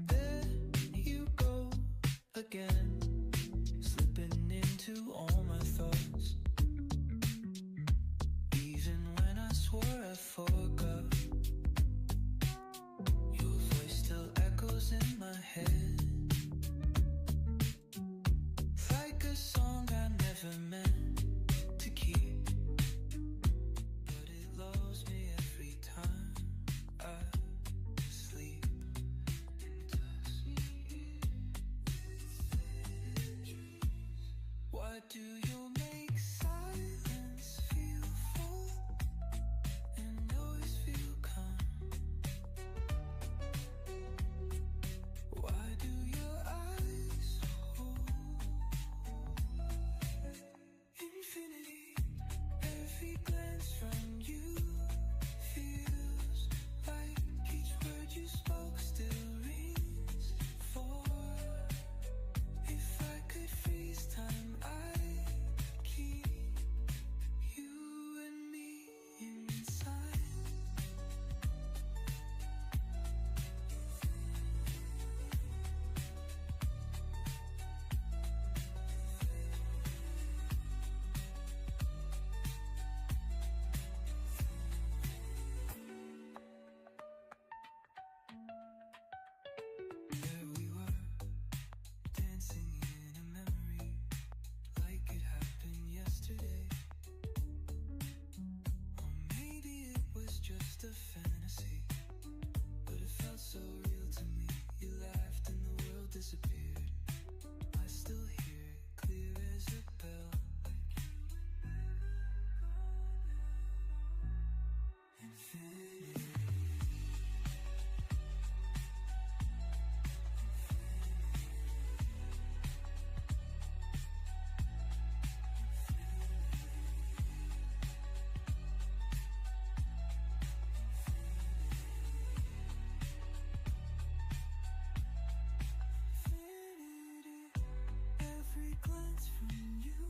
There you go again, slipping into all my thoughts. Even when I swore I forgot, your voice still echoes in my head, like a song I never meant to keep, but it lulls me every time I sleep. Why do you make silence feel full and noise feel calm? Why do your eyes hold infinity? Every glance from you feels like each word you spoke still rings for. If I could freeze time, I'd keep you and me inside. There we were, dancing in a memory, like it happened yesterday. Or maybe it was just a fantasy, but it felt so real to me. You laughed and the world disappeared. I still hear it clear as a bell. Infinity. Infinity. Every glance from you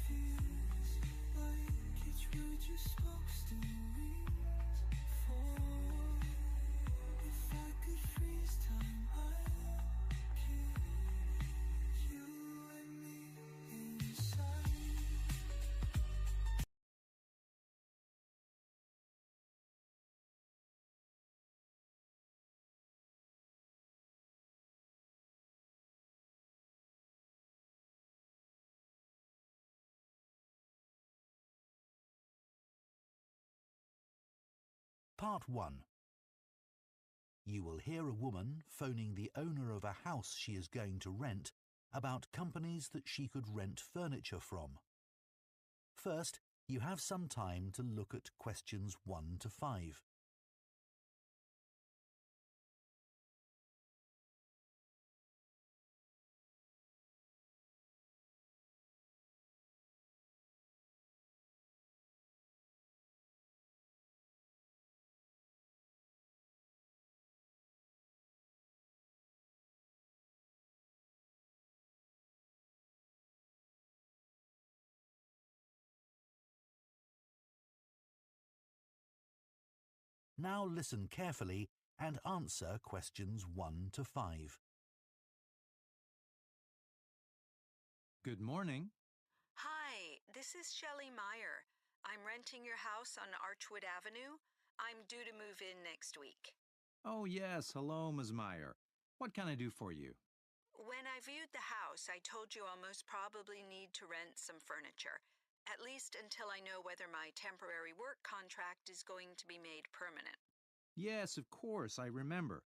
feels like each word you spoke still rings for. If I could freeze time, I'd keep you and me inside. Part 1. You will hear a woman phoning the owner of a house she is going to rent about companies that she could rent furniture from. First, you have some time to look at questions 1 to 5. Now listen carefully and answer questions 1 to 5. Good morning. Hi, this is Shelley Meyer. I'm renting your house on Archwood Avenue. I'm due to move in next week. Oh, yes. Hello, Ms. Meyer. What can I do for you? When I viewed the house, I told you I'll most probably need to rent some furniture, at least until I know whether my temporary work contract is going to be made permanent. Yes, of course, I remember.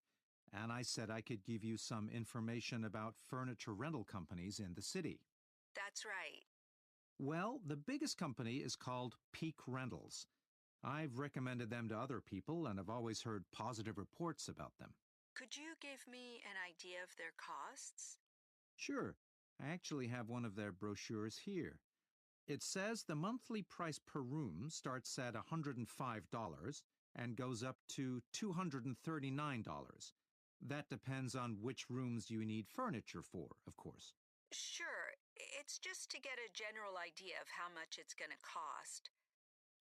And I said I could give you some information about furniture rental companies in the city. That's right. Well, the biggest company is called Peak Rentals. I've recommended them to other people and have always heard positive reports about them. Could you give me an idea of their costs? Sure, I actually have one of their brochures here. It says the monthly price per room starts at $105 and goes up to $239. That depends on which rooms you need furniture for, of course. Sure. It's just to get a general idea of how much it's going to cost.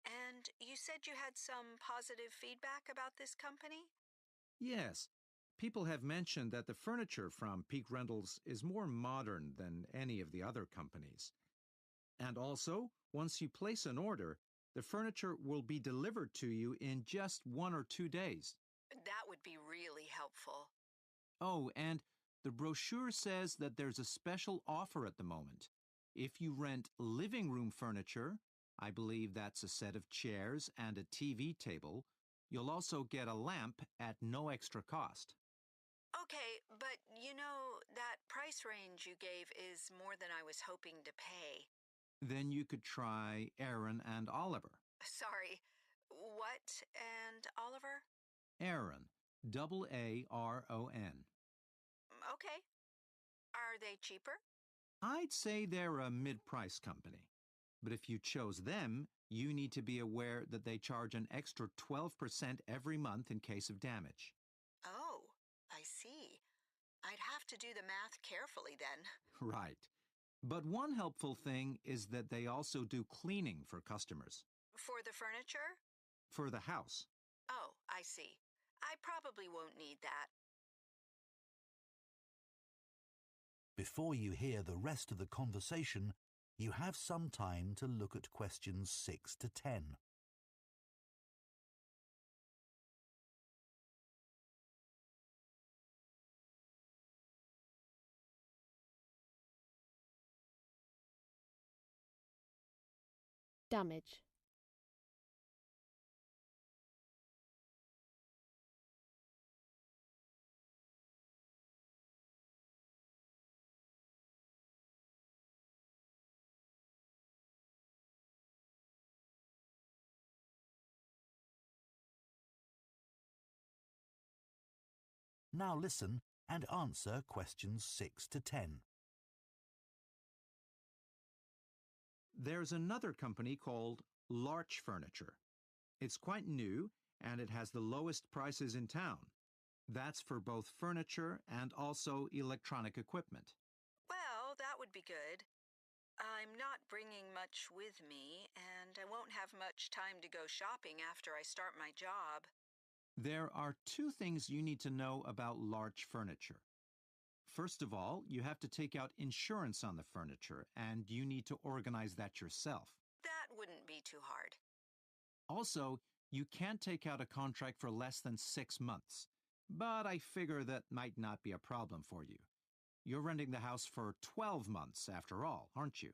And you said you had some positive feedback about this company? Yes, people have mentioned that the furniture from Peak Rentals is more modern than any of the other companies. And also, once you place an order, the furniture will be delivered to you in just 1 or 2 days. That would be really helpful. Oh, and the brochure says that there's a special offer at the moment. If you rent living room furniture, I believe that's a set of chairs and a TV table, you'll also get a lamp at no extra cost. Okay, but that price range you gave is more than I was hoping to pay. Then you could try Aaron and Oliver. Sorry, what and Oliver? Aaron, Aaron. Okay. Are they cheaper? I'd say they're a mid-price company. But if you chose them, you need to be aware that they charge an extra 12% every month in case of damage. Oh, I see. I'd have to do the math carefully then. Right. But one helpful thing is that they also do cleaning for customers. For the furniture? For the house. Oh, I see. I probably won't need that. Before you hear the rest of the conversation, you have some time to look at questions 6 to 10. Damage. Now listen and answer questions 6 to 10. There's another company called Larch Furniture. It's quite new and it has the lowest prices in town. That's for both furniture and also electronic equipment. Well, that would be good. I'm not bringing much with me, and I won't have much time to go shopping after I start my job. There are 2 things you need to know about Larch Furniture. First of all, you have to take out insurance on the furniture, and you need to organize that yourself. That wouldn't be too hard. Also, you can't take out a contract for less than 6 months, but I figure that might not be a problem for you. You're renting the house for 12 months after all, aren't you?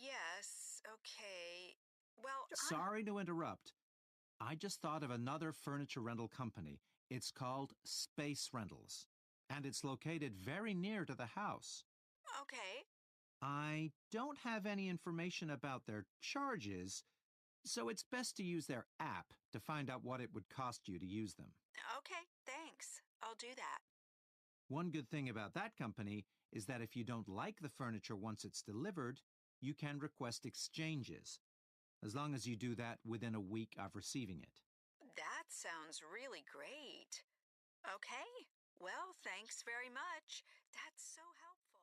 Yes, okay. Well, Sorry to interrupt. I just thought of another furniture rental company. It's called Space Rentals, and it's located very near to the house. Okay. I don't have any information about their charges, so it's best to use their app to find out what it would cost you to use them. Okay, thanks. I'll do that. One good thing about that company is that if you don't like the furniture once it's delivered, you can request exchanges, as long as you do that within a week of receiving it. That sounds really great. Okay. Well, thanks very much. That's so helpful.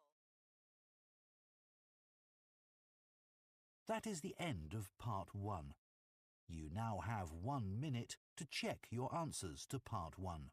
That is the end of part 1. You now have 1 minute to check your answers to part 1.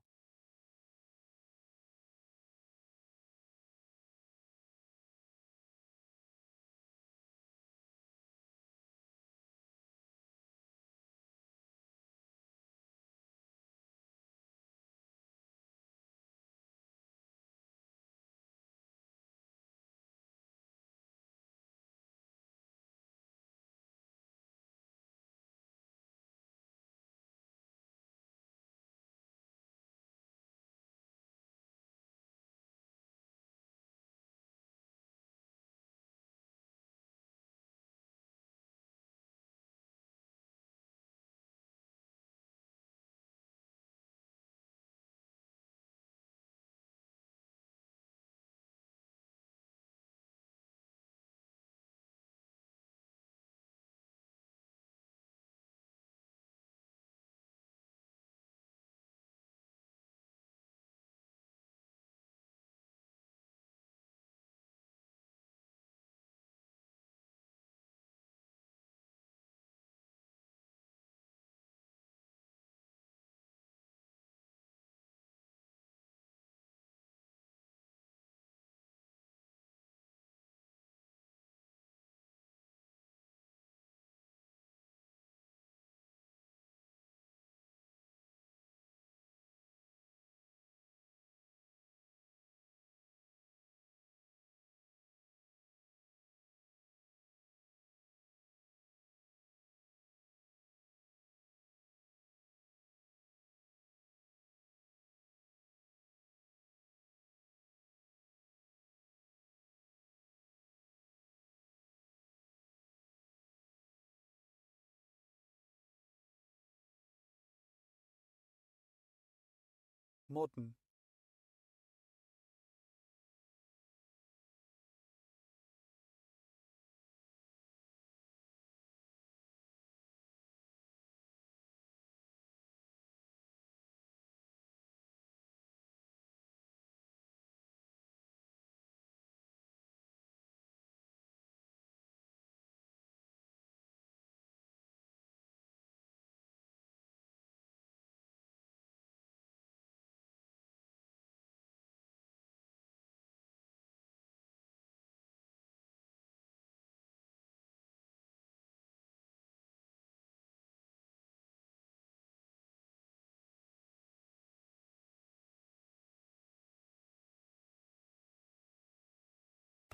Modern.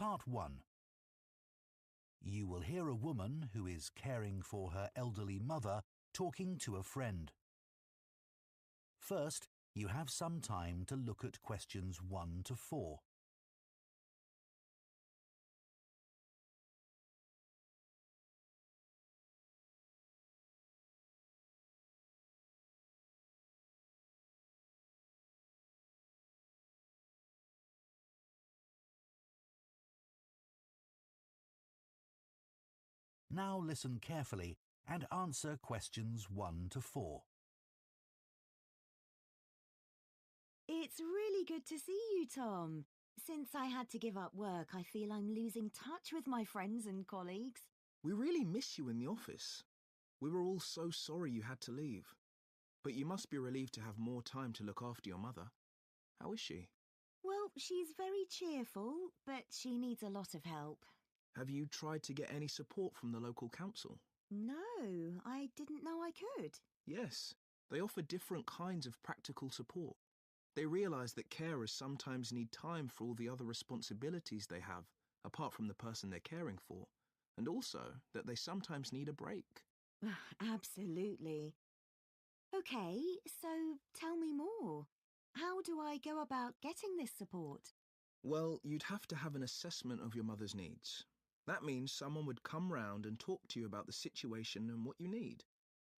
Part 1. You will hear a woman who is caring for her elderly mother talking to a friend. First, you have some time to look at questions 1 to 4. Now listen carefully and answer questions 1 to 4. It's really good to see you, Tom. Since I had to give up work, I feel I'm losing touch with my friends and colleagues. We really miss you in the office. We were all so sorry you had to leave. But you must be relieved to have more time to look after your mother. How is she? Well, she's very cheerful, but she needs a lot of help. Have you tried to get any support from the local council? No, I didn't know I could. Yes, they offer different kinds of practical support. They realise that carers sometimes need time for all the other responsibilities they have, apart from the person they're caring for, and also that they sometimes need a break. Absolutely. Okay, so tell me more. How do I go about getting this support? Well, you'd have to have an assessment of your mother's needs. That means someone would come round and talk to you about the situation and what you need.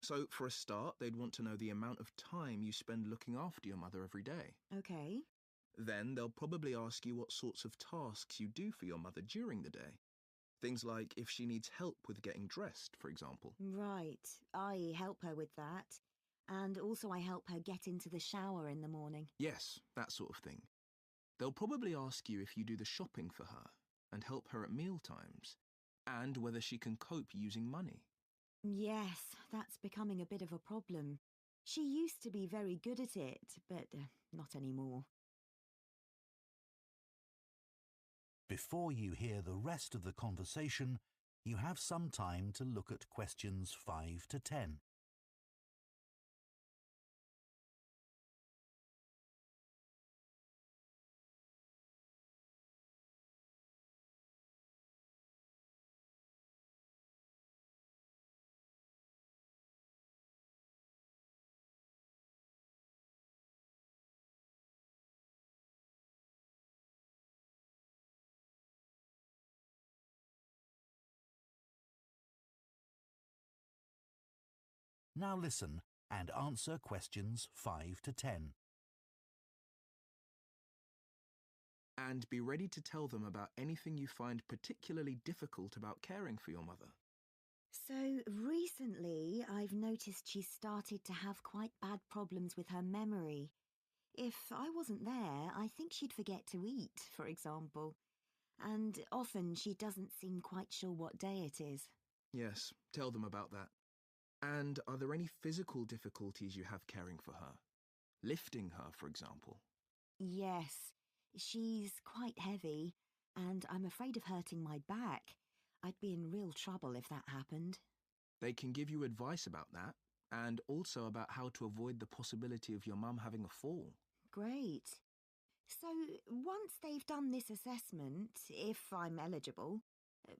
So, for a start, they'd want to know the amount of time you spend looking after your mother every day. Okay. Then they'll probably ask you what sorts of tasks you do for your mother during the day. Things like if she needs help with getting dressed, for example. Right. I help her with that. And also I help her get into the shower in the morning. Yes, that sort of thing. They'll probably ask you if you do the shopping for her and help her at meal times, and whether she can cope using money. Yes, that's becoming a bit of a problem. She used to be very good at it, but not anymore. Before you hear the rest of the conversation, you have some time to look at questions 5 to 10. Now listen and answer questions 5 to 10. And be ready to tell them about anything you find particularly difficult about caring for your mother. So recently, I've noticed she's started to have quite bad problems with her memory. If I wasn't there, I think she'd forget to eat, for example. And often she doesn't seem quite sure what day it is. Yes, tell them about that. And are there any physical difficulties you have caring for her? Lifting her, for example. Yes, she's quite heavy, and I'm afraid of hurting my back. I'd be in real trouble if that happened. They can give you advice about that, and also about how to avoid the possibility of your mum having a fall. Great. So, once they've done this assessment, if I'm eligible,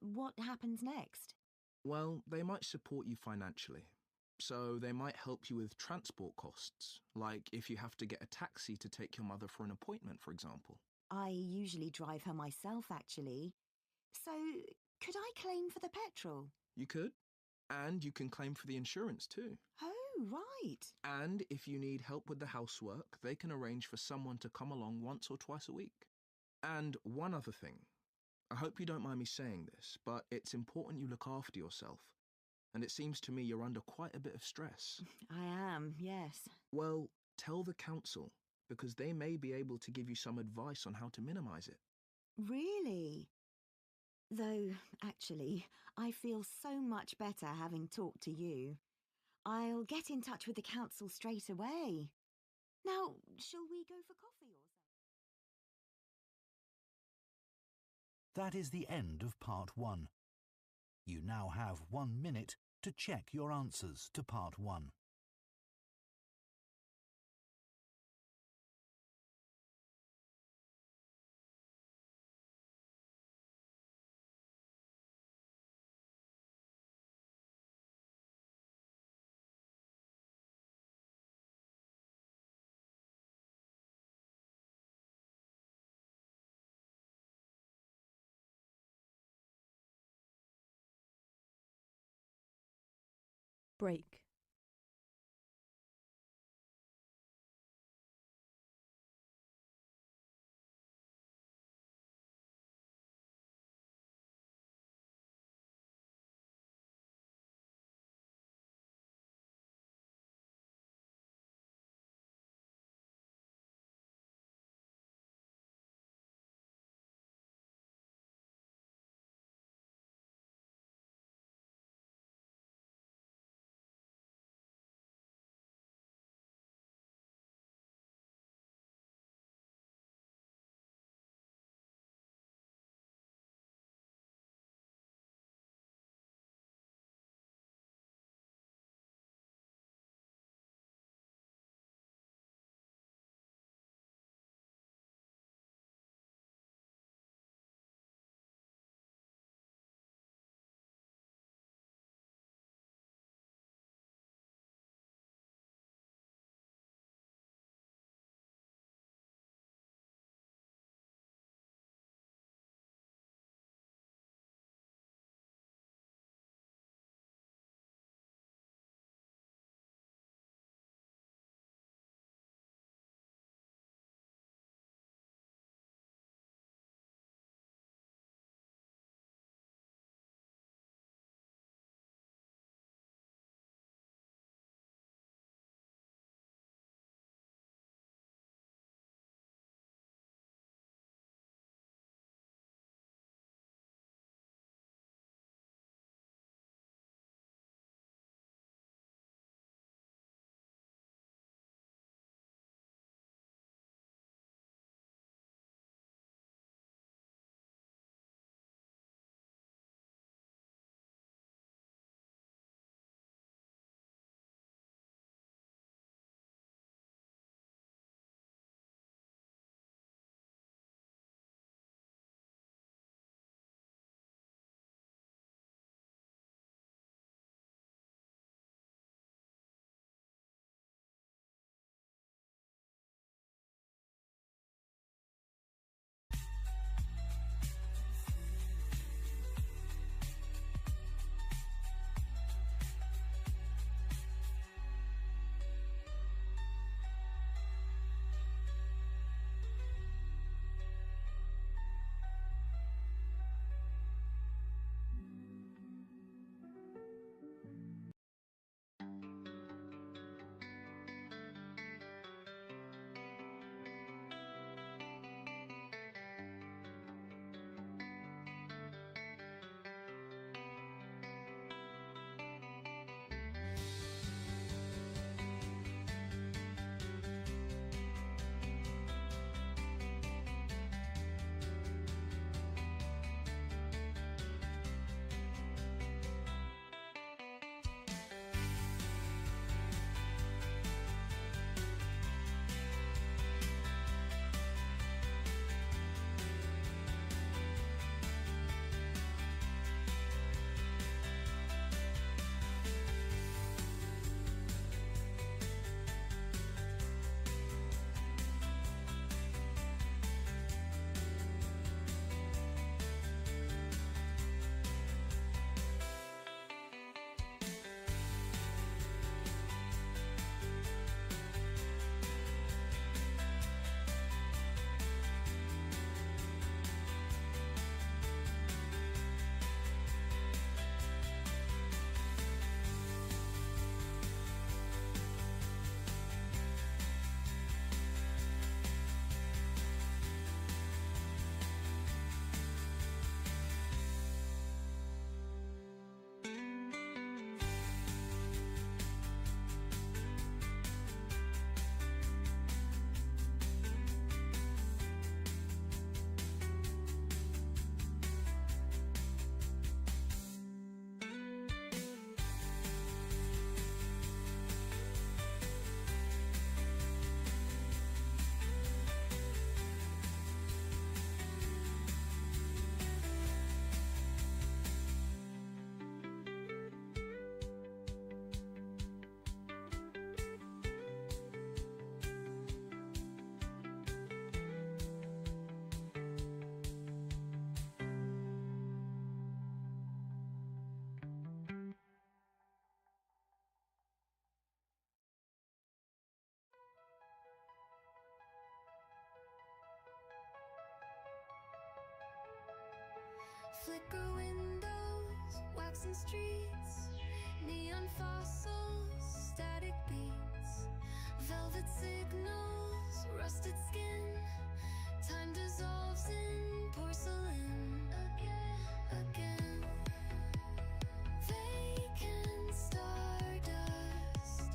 what happens next? Well, they might support you financially. So they might help you with transport costs, like if you have to get a taxi to take your mother for an appointment, for example. I usually drive her myself, actually. So, could I claim for the petrol? You could. And you can claim for the insurance too. Oh, right. And if you need help with the housework, they can arrange for someone to come along once or twice a week. And one other thing. I hope you don't mind me saying this, but it's important you look after yourself. And it seems to me you're under quite a bit of stress. I am, yes. Well, tell the council, because they may be able to give you some advice on how to minimize it. Really? Though, actually, I feel so much better having talked to you. I'll get in touch with the council straight away. Now, shall we go for coffee or something? That is the end of part 1. You now have 1 minute to check your answers to part 1. Break. Flicker windows, waxen streets, neon fossils, static beats, velvet signals, rusted skin. Time dissolves in porcelain again. Vacant stardust,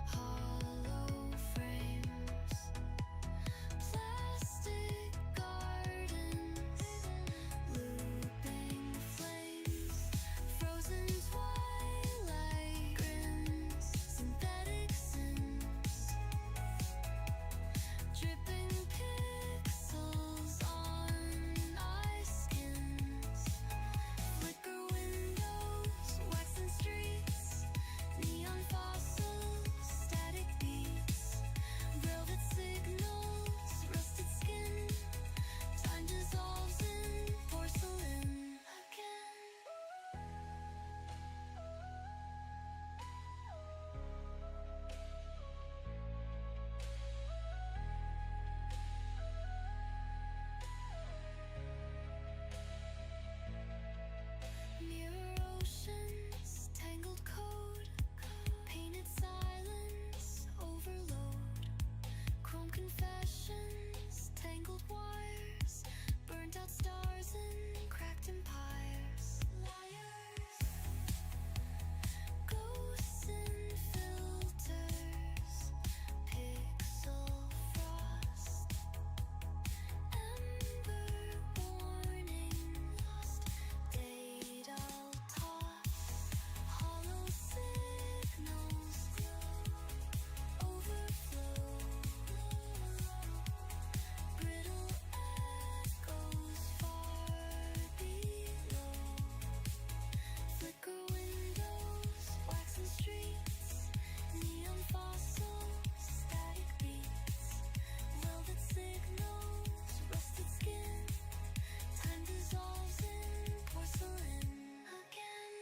hollow frames, plastic gardens, looping flames, frozen twilight grins, synthetic sins, dripping pixels on ice skins, flicker windows, waxen streets, neon fossils, static beats, velvet signals, rusted skin. Time dissolves in porcelain again. Mirror oceans, tangled code, painted silence, overload, chrome confessions, tangled wires, burnt out stars and cracked empires, liars, ghosts in filters, pixel frost, ember warning, lost date I'll toss, hollow signals overflow, brittle echoes far below, flicker windows, waxen streets, neon fossils, static beats, velvet signals, rusted skin. Time dissolves in porcelain again.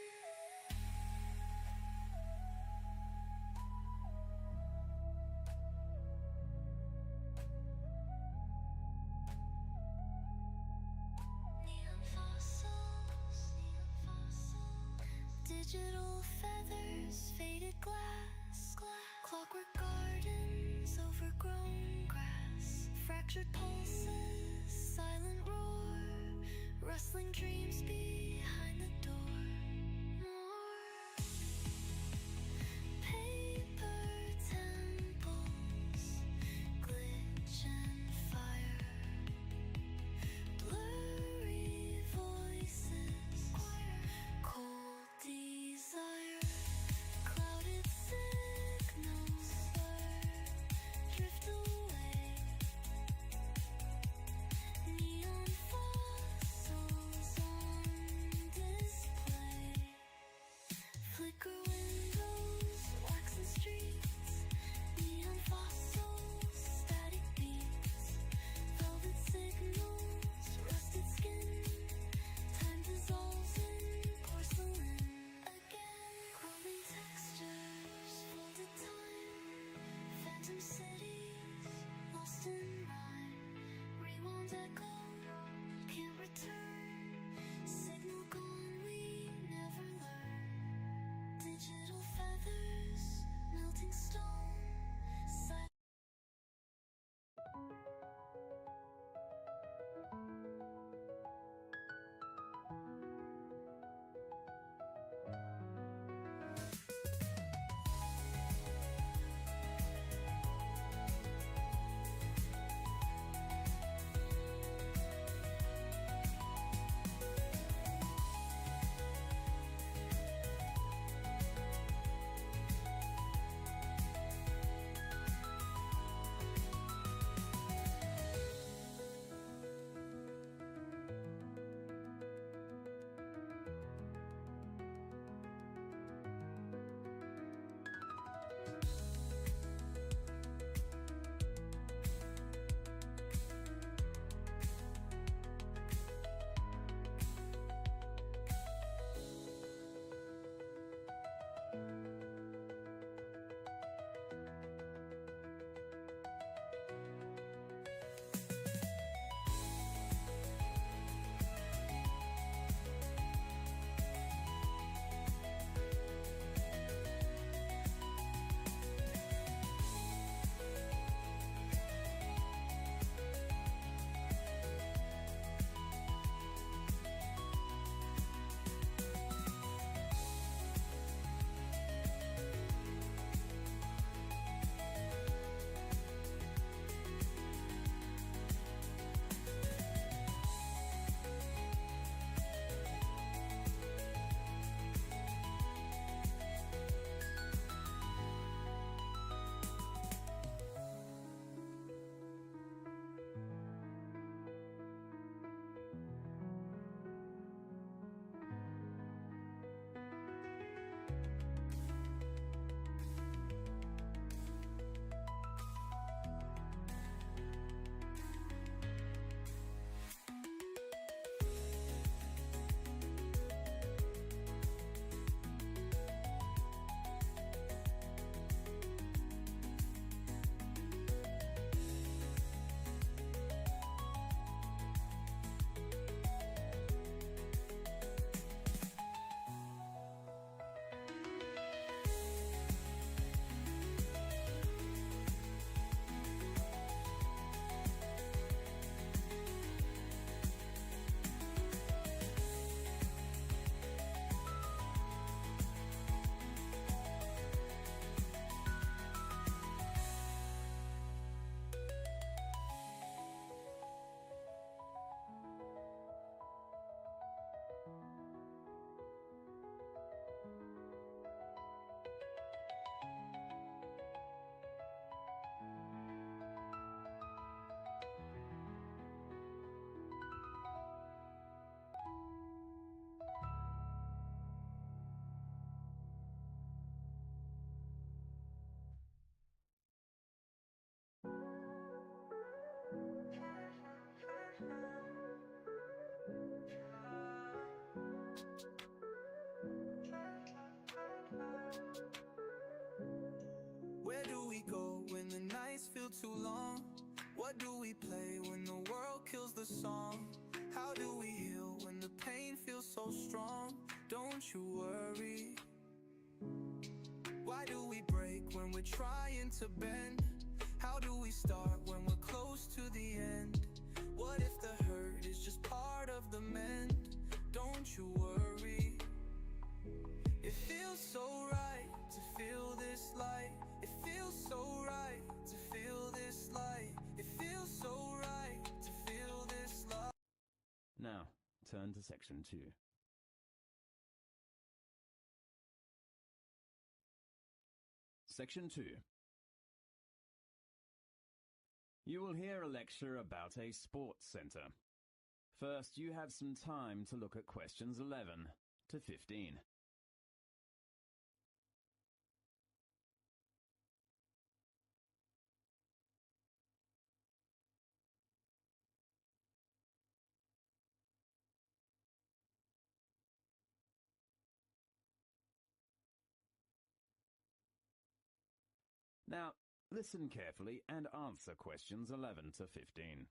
Neon fossils, digital feathers, faded glass, clockwork gardens, overgrown grass, fractured pulses, silent roar, rustling dreams behind the door. More paper temples, glitch and fire, blurry voices, cold desire, clouded signals blur, drift away, neon fossils on too long? What do we play when the world kills the song? How do we heal when the pain feels so strong? Don't you worry. Why do we break when we're trying to bend? How do we start when we're close to the end? What if the hurt is just part of the mend? Don't you worry. It feels so right to feel this light. It feels so right to feel this light. It feels so right to feel this light. Now, turn to section 2. Section 2. You will hear a lecture about a sports centre. First, you have some time to look at questions 11 to 15. Now, listen carefully and answer questions 11 to 15.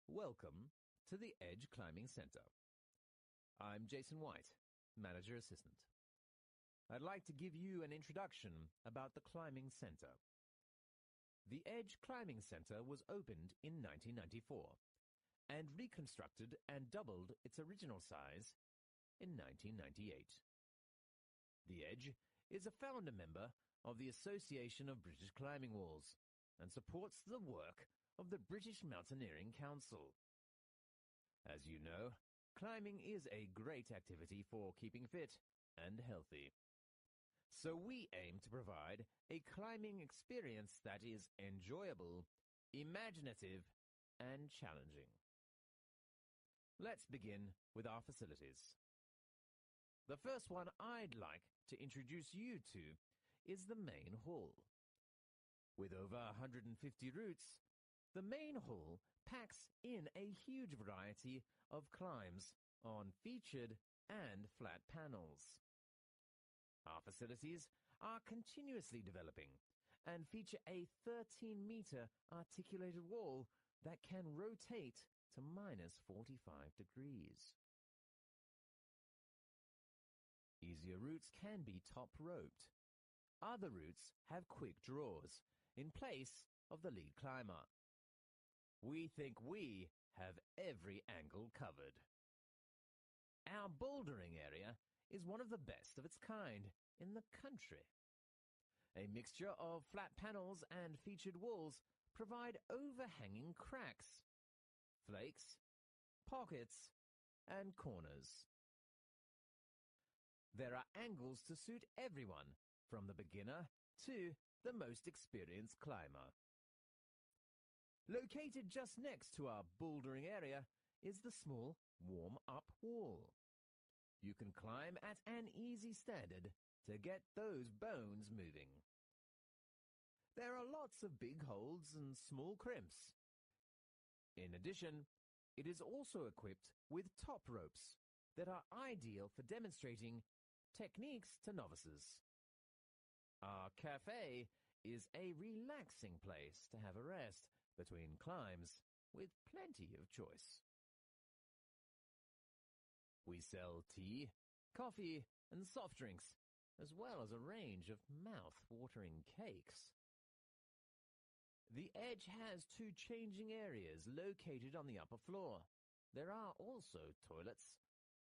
Welcome to the Edge Climbing Center. I'm Jason White, Manager Assistant. I'd like to give you an introduction about the Climbing Center. The Edge Climbing Center was opened in 1994 and reconstructed and doubled its original size in 1998. The Edge is a founder member of the Association of British Climbing Walls and supports the work of the British Mountaineering Council. As you know, climbing is a great activity for keeping fit and healthy. So we aim to provide a climbing experience that is enjoyable, imaginative, and challenging. Let's begin with our facilities. The first one I'd like to introduce you to is the main hall. With over 150 routes, the main hall packs in a huge variety of climbs on featured and flat panels. Our facilities are continuously developing and feature a 13-meter articulated wall that can rotate to -45 degrees. Easier routes can be top-roped. Other routes have quick draws in place of the lead climber. We think we have every angle covered. Our bouldering area is one of the best of its kind in the country. A mixture of flat panels and featured walls provide overhanging cracks, flakes, pockets, and corners. There are angles to suit everyone, from the beginner to the most experienced climber. Located just next to our bouldering area is the small warm-up wall. You can climb at an easy standard to get those bones moving. There are lots of big holds and small crimps. In addition, it is also equipped with top ropes that are ideal for demonstrating techniques to novices. Our cafe is a relaxing place to have a rest between climbs with plenty of choice. We sell tea, coffee, and soft drinks, as well as a range of mouth-watering cakes. The Edge has 2 changing areas located on the upper floor. There are also toilets,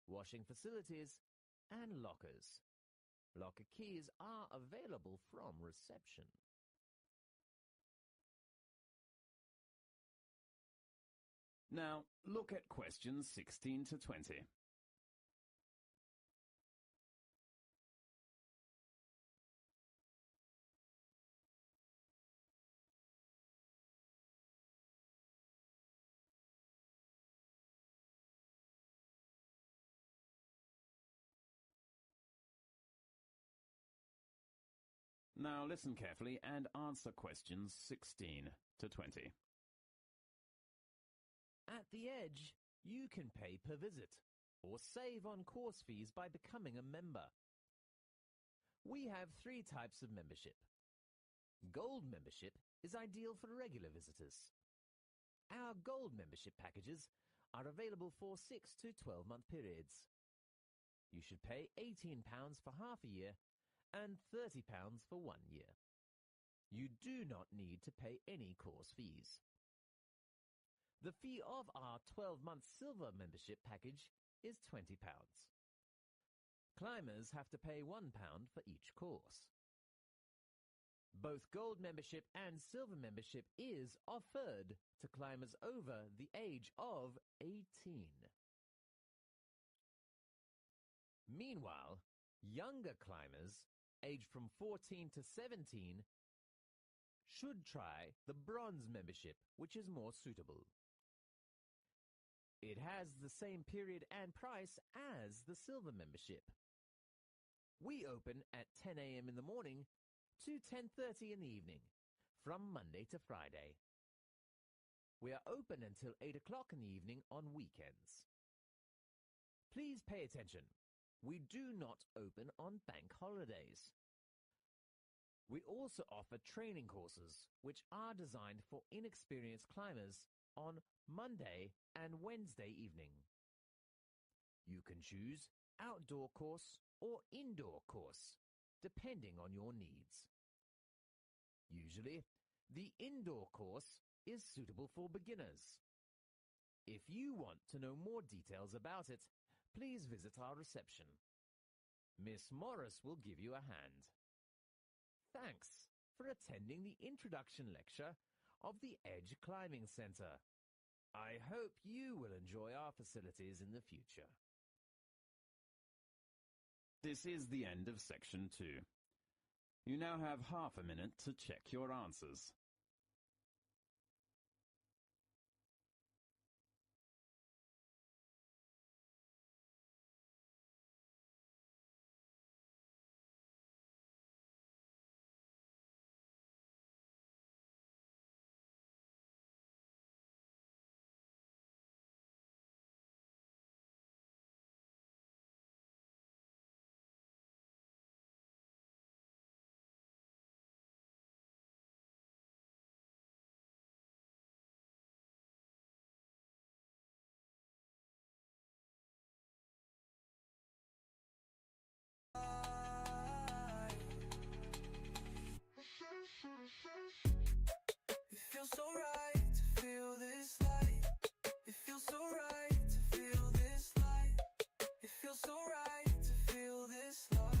washing facilities, and lockers. Locker keys are available from reception. Now, look at questions 16 to 20. Now listen carefully and answer questions 16 to 20. At the Edge, you can pay per visit or save on course fees by becoming a member. We have 3 types of membership. Gold membership is ideal for regular visitors. Our Gold membership packages are available for 6 to 12-month periods. You should pay £18 for half a year and £30 for 1 year. You do not need to pay any course fees. The fee of our 12-month Silver membership package is £20. Climbers have to pay £1 for each course. Both Gold membership and Silver membership is offered to climbers over the age of 18. Meanwhile, younger climbers, aged from 14 to 17, should try the Bronze membership, which is more suitable. It has the same period and price as the Silver membership. We open at 10 a.m. in the morning to 10:30 in the evening, from Monday to Friday. We are open until 8 o'clock in the evening on weekends. Please pay attention. We do not open on bank holidays. We also offer training courses, which are designed for inexperienced climbers on Monday and Wednesday evening. You can choose outdoor course or indoor course, depending on your needs. Usually, the indoor course is suitable for beginners. If you want to know more details about it, please visit our reception. Miss Morris will give you a hand. Thanks for attending the introduction lecture of the Edge Climbing Center. I hope you will enjoy our facilities in the future. This is the end of section 2. You now have half a minute to check your answers. It feels so right to feel this light. It feels so right to feel this light. It feels so right to feel this light.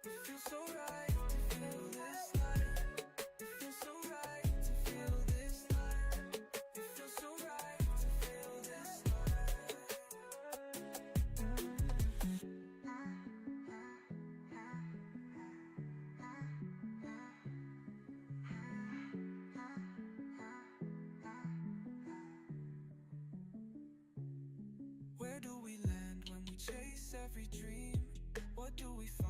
It feels so right to feel this light. It feels so right to feel this light. It feels so right to feel this Where do we land when we chase every dream? What do we find?